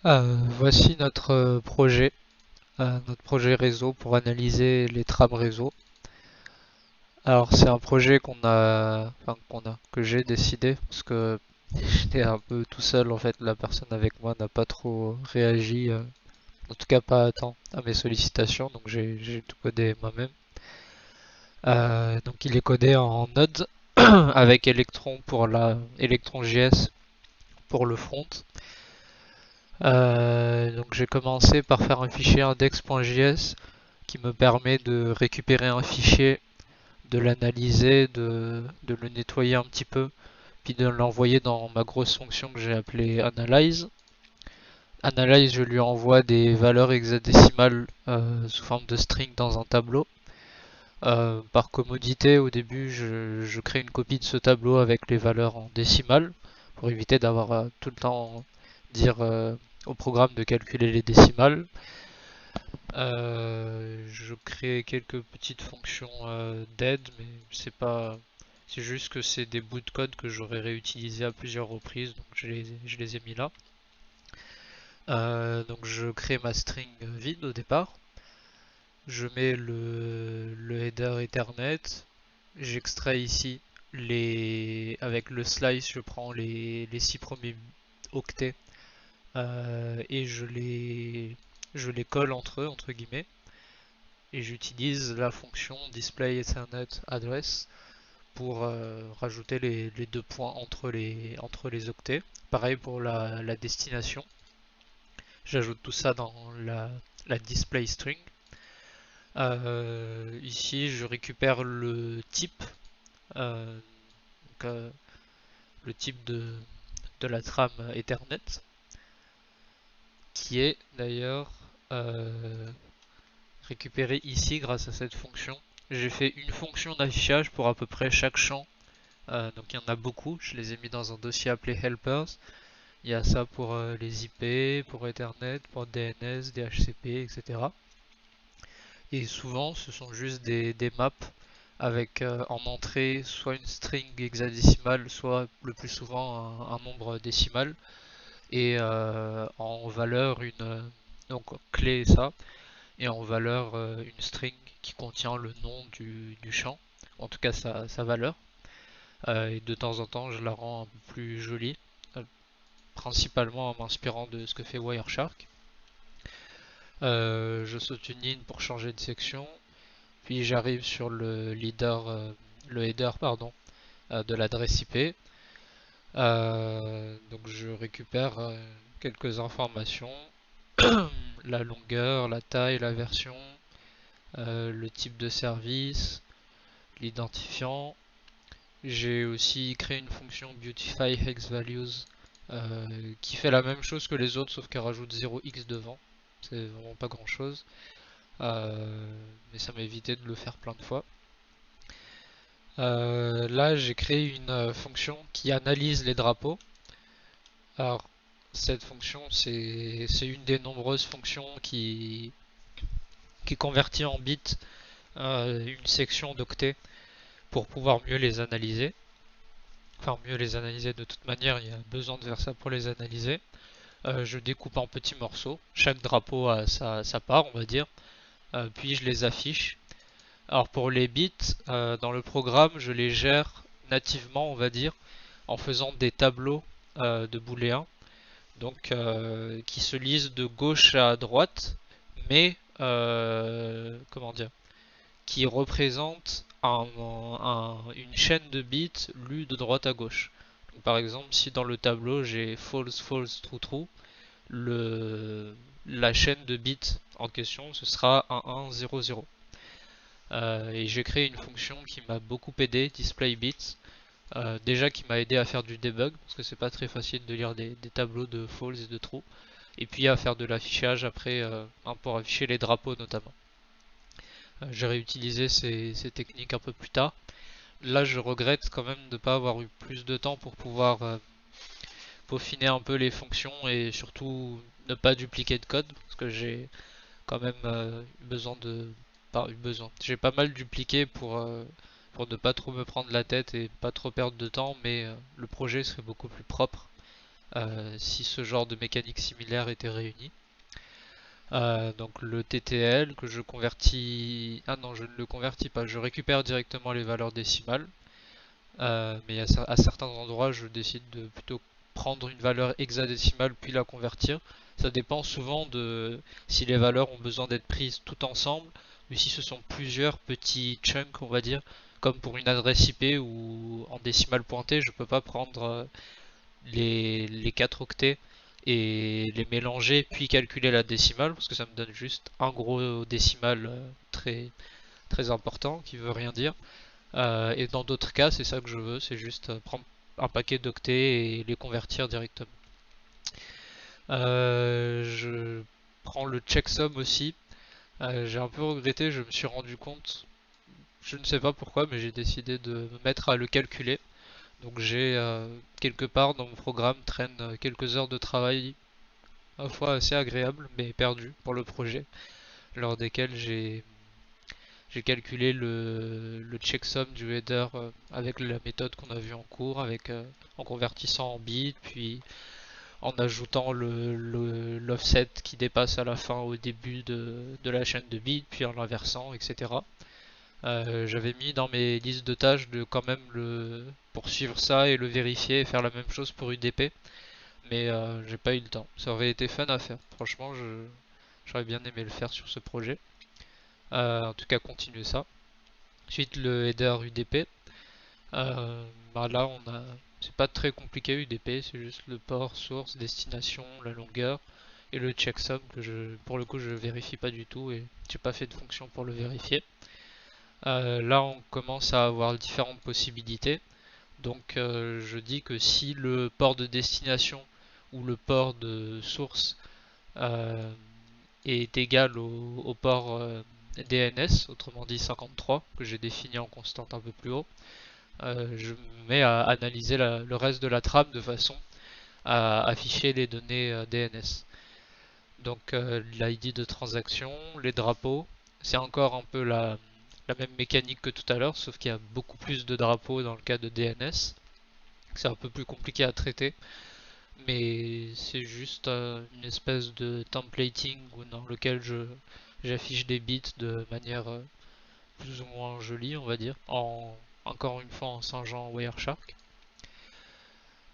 Voici notre projet réseau pour analyser les trames réseau. Alors c'est un projet que j'ai décidé parce que j'étais un peu tout seul en fait. La personne avec moi n'a pas trop réagi, en tout cas pas à temps à mes sollicitations, donc j'ai tout codé moi-même. Donc il est codé en Node avec Electron pour Electron.js pour le front. Donc j'ai commencé par faire un fichier index.js qui me permet de récupérer un fichier, de l'analyser, de le nettoyer un petit peu, puis de l'envoyer dans ma grosse fonction que j'ai appelée Analyze. Analyze, je lui envoie des valeurs hexadécimales sous forme de string dans un tableau. Par commodité, au début, je crée une copie de ce tableau avec les valeurs en décimales pour éviter d'avoir tout le temps dire au programme de calculer les décimales. Je crée quelques petites fonctions d'aide, mais c'est juste que c'est des bouts de code que j'aurais réutilisés à plusieurs reprises, donc je les ai mis là. Donc je crée ma string vide au départ. Je mets le header Ethernet. J'extrais ici avec le slice, je prends les 6 premiers octets et je les colle entre eux, entre guillemets. Et j'utilise la fonction display Ethernet address pour rajouter les deux points entre les octets. Pareil pour la destination. J'ajoute tout ça dans la display string. Ici, je récupère le type, euh, donc, le type de la trame Ethernet, qui est d'ailleurs récupéré ici grâce à cette fonction. J'ai fait une fonction d'affichage pour à peu près chaque champ. Donc il y en a beaucoup, je les ai mis dans un dossier appelé helpers. Il y a ça pour les IP, pour Ethernet, pour DNS, DHCP, etc. Et souvent ce sont juste des maps avec en entrée soit une string hexadécimale, soit le plus souvent un nombre décimal, et en valeur donc clé ça, et en valeur une string qui contient le nom du champ, en tout cas sa valeur. Et de temps en temps je la rends un peu plus jolie, principalement en m'inspirant de ce que fait Wireshark. Je saute une ligne pour changer de section, puis j'arrive sur le header pardon, de l'adresse IP. Donc je récupère quelques informations, la longueur, la taille, la version, le type de service, l'identifiant. J'ai aussi créé une fonction Beautify Hex Values qui fait la même chose que les autres sauf qu'elle rajoute 0x devant. C'est vraiment pas grand chose. Mais ça m'a évité de le faire plein de fois. Là j'ai créé une fonction qui analyse les drapeaux. Alors cette fonction c'est une des nombreuses fonctions qui convertit en bits une section d'octets pour pouvoir mieux les analyser. Enfin mieux les analyser de toute manière, il y a besoin de faire ça pour les analyser. Je découpe en petits morceaux, chaque drapeau a sa part on va dire, puis je les affiche. Alors pour les bits, dans le programme je les gère nativement on va dire, en faisant des tableaux de booléens, donc qui se lisent de gauche à droite, mais comment dire, qui représentent une chaîne de bits lus de droite à gauche. Donc, par exemple, si dans le tableau j'ai false, false, true, true, la chaîne de bits en question ce sera 1, 1, 0, 0. Et j'ai créé une fonction qui m'a beaucoup aidé, display bits, déjà qui m'a aidé à faire du debug parce que c'est pas très facile de lire des tableaux de false et de true, et puis à faire de l'affichage après pour afficher les drapeaux notamment. J'ai réutilisé ces techniques un peu plus tard. Là je regrette quand même de ne pas avoir eu plus de temps pour pouvoir peaufiner un peu les fonctions et surtout ne pas dupliquer de code parce que j'ai quand même eu besoin de... Pas eu besoin. J'ai pas mal dupliqué pour ne pas trop me prendre la tête et pas trop perdre de temps, mais le projet serait beaucoup plus propre si ce genre de mécanique similaire était réuni. Donc le TTL que je convertis... Ah non, je ne le convertis pas, je récupère directement les valeurs décimales. Mais à certains endroits, je décide de plutôt prendre une valeur hexadécimale puis la convertir. Ça dépend souvent de si les valeurs ont besoin d'être prises tout ensemble ou si ce sont plusieurs petits chunks, on va dire, comme pour une adresse IP ou en décimale pointée, je peux pas prendre les 4 octets et les mélanger puis calculer la décimale parce que ça me donne juste un gros décimal très très important qui veut rien dire. Et dans d'autres cas, c'est ça que je veux, c'est juste prendre un paquet d'octets et les convertir directement. Je prends le checksum aussi. J'ai un peu regretté, je me suis rendu compte, je ne sais pas pourquoi, mais j'ai décidé de me mettre à le calculer. Donc j'ai quelque part dans mon programme traîne quelques heures de travail, à la fois assez agréables, mais perdues pour le projet, lors desquelles j'ai calculé le checksum du header avec la méthode qu'on a vue en cours, en convertissant en bits, puis en ajoutant l'offset qui dépasse à la fin au début de la chaîne de bits, puis en l'inversant, etc. J'avais mis dans mes listes de tâches de quand même le poursuivre ça et le vérifier et faire la même chose pour UDP, mais j'ai pas eu le temps. Ça aurait été fun à faire. Franchement, j'aurais bien aimé le faire sur ce projet. En tout cas, continuer ça. Ensuite, le header UDP. Bah là, c'est pas très compliqué UDP, c'est juste le port, source, destination, la longueur et le checksum que pour le coup, je vérifie pas du tout et j'ai pas fait de fonction pour le vérifier. Là, on commence à avoir différentes possibilités. Donc, je dis que si le port de destination ou le port de source euh, est égal au port DNS, autrement dit 53, que j'ai défini en constante un peu plus haut, je me mets à analyser le reste de la trame de façon à afficher les données DNS. Donc l'ID de transaction, les drapeaux, c'est encore un peu la même mécanique que tout à l'heure, sauf qu'il y a beaucoup plus de drapeaux dans le cas de DNS. C'est un peu plus compliqué à traiter, mais c'est juste une espèce de templating dans lequel j'affiche des bits de manière plus ou moins jolie, on va dire, encore une fois en singeant Wireshark.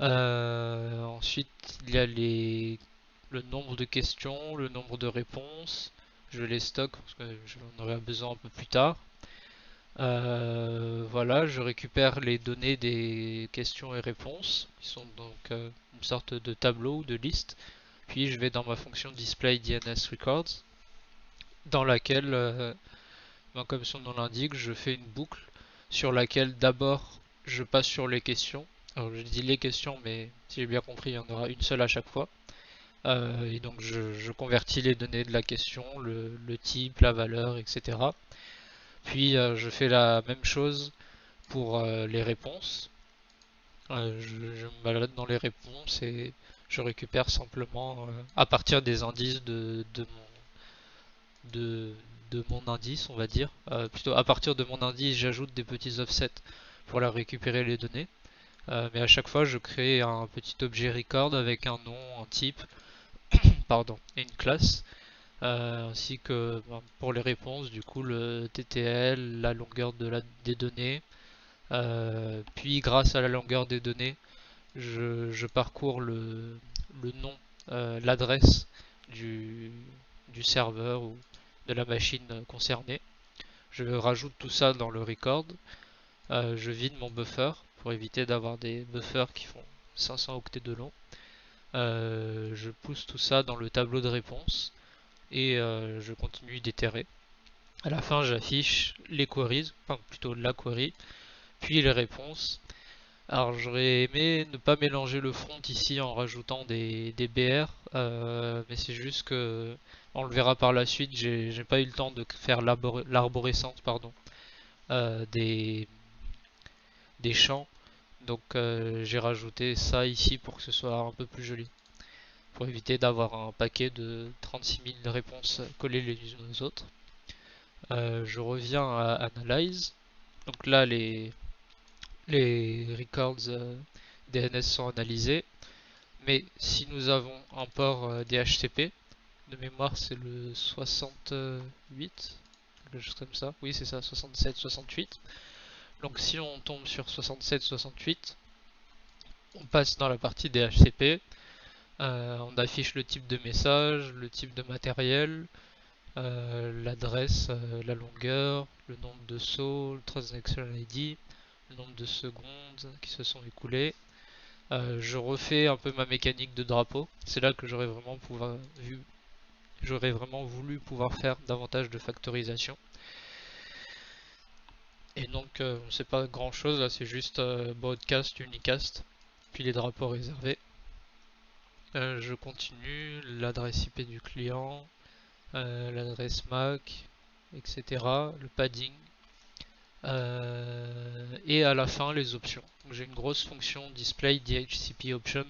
Ensuite, il y a le nombre de questions, le nombre de réponses. Je les stocke parce que j'en aurai besoin un peu plus tard. Voilà, je récupère les données des questions et réponses, qui sont donc une sorte de tableau ou de liste. Puis je vais dans ma fonction display DNS records, dans laquelle, comme son nom l'indique, je fais une boucle sur laquelle d'abord je passe sur les questions. Alors je dis les questions, mais si j'ai bien compris, il y en aura une seule à chaque fois. Et donc je convertis les données de la question, le type, la valeur, etc. Puis je fais la même chose pour les réponses. Je me balade dans les réponses et je récupère simplement à partir des indices de, de mon indice, on va dire. Plutôt à partir de mon indice, j'ajoute des petits offsets pour la récupérer les données. Mais à chaque fois, je crée un petit objet record avec un nom, un type, pardon, et une classe. Ainsi que pour les réponses, du coup, le TTL, la longueur des données. Puis, grâce à la longueur des données, je parcours le nom, l'adresse du, du serveur ou de la machine concernée. Je rajoute tout ça dans le record. Je vide mon buffer pour éviter d'avoir des buffers qui font 500 octets de long. Je pousse tout ça dans le tableau de réponse et je continue d'itérer. À la fin, j'affiche les queries, enfin plutôt la query, puis les réponses. Alors j'aurais aimé ne pas mélanger le front ici en rajoutant des BR, mais c'est juste que on le verra par la suite. J'ai pas eu le temps de faire l'arborescence pardon des champs, donc j'ai rajouté ça ici pour que ce soit un peu plus joli, pour éviter d'avoir un paquet de 36 000 réponses collées les unes aux autres. Je reviens à Analyze. Donc là, les records DNS sont analysés. Mais si nous avons un port DHCP, de mémoire c'est le 68, quelque chose comme ça, oui c'est ça, 67, 68. Donc si on tombe sur 67, 68, on passe dans la partie DHCP, on affiche le type de message, le type de matériel, l'adresse, la longueur, le nombre de sauts, le transaction ID, le nombre de secondes qui se sont écoulées. Je refais un peu ma mécanique de drapeau. C'est là que j'aurais vraiment voulu pouvoir faire davantage de factorisation. Et donc c'est pas grand chose là, c'est juste broadcast, unicast, puis les drapeaux réservés. Je continue, l'adresse IP du client, l'adresse MAC, etc. Le padding. Et à la fin les options. J'ai une grosse fonction display DHCP options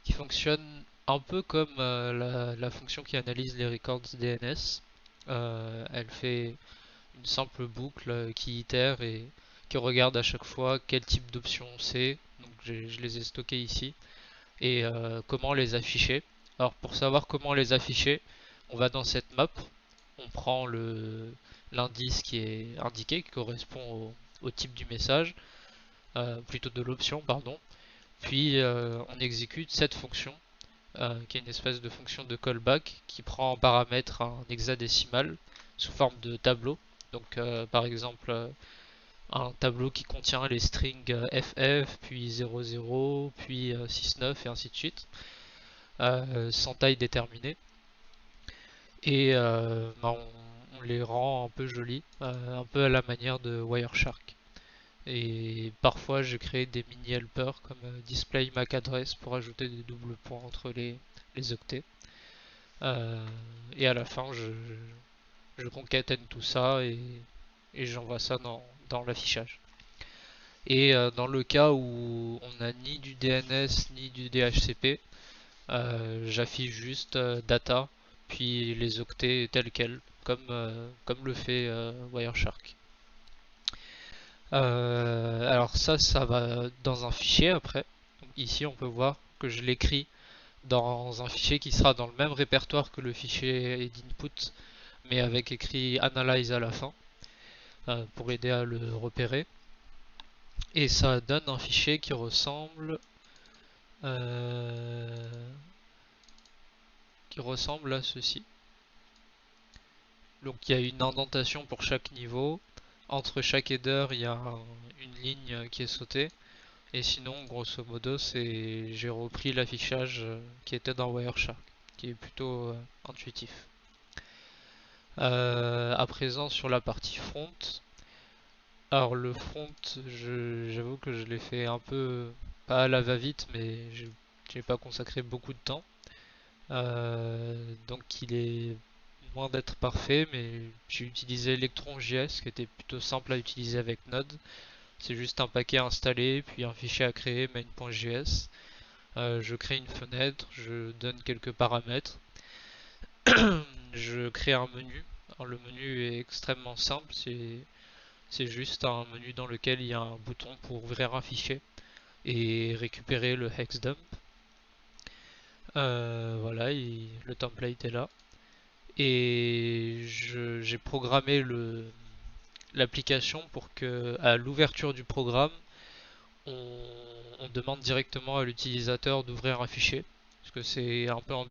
qui fonctionne un peu comme la fonction qui analyse les records DNS. Elle fait une simple boucle qui itère et qui regarde à chaque fois quel type d'option c'est. Donc je les ai stockées ici. Et comment les afficher. Alors pour savoir comment les afficher, on va dans cette map, on prend l'indice qui est indiqué, qui correspond au type du message, plutôt de l'option, pardon. Puis on exécute cette fonction, qui est une espèce de fonction de callback, qui prend en paramètre un hexadécimal sous forme de tableau. Donc par exemple un tableau qui contient les strings FF, puis 00, puis 69 et ainsi de suite, sans taille déterminée. Et bah, on les rend un peu jolis, un peu à la manière de Wireshark. Et parfois je crée des mini helpers comme display MAC address pour ajouter des doubles points entre les octets. Et à la fin je concatène tout ça et j'envoie ça dans l'affichage. Et dans le cas où on n'a ni du DNS ni du DHCP, j'affiche juste data puis les octets tels quels, comme le fait Wireshark. Alors ça va dans un fichier après. Donc ici on peut voir que je l'écris dans un fichier qui sera dans le même répertoire que le fichier d'input, mais avec écrit analyze à la fin, pour aider à le repérer. Et ça donne un fichier euh, qui ressemble à ceci. Donc il y a une indentation pour chaque niveau. Entre chaque header, il y a une ligne qui est sautée. Et sinon, grosso modo, j'ai repris l'affichage qui était dans Wireshark, qui est plutôt intuitif. À présent, sur la partie front. Alors le front, j'avoue que je l'ai fait un peu, pas à la va-vite, mais j'ai pas consacré beaucoup de temps. Donc il est loin d'être parfait, mais j'ai utilisé Electron.js qui était plutôt simple à utiliser avec Node. C'est juste un paquet à installer, puis un fichier à créer, main.js. Je crée une fenêtre, je donne quelques paramètres, je crée un menu. Alors le menu est extrêmement simple, c'est juste un menu dans lequel il y a un bouton pour ouvrir un fichier et récupérer le hexdump. Voilà, le template est là. Et j'ai programmé l'application pour que, à l'ouverture du programme, on demande directement à l'utilisateur d'ouvrir un fichier. Parce que c'est un peu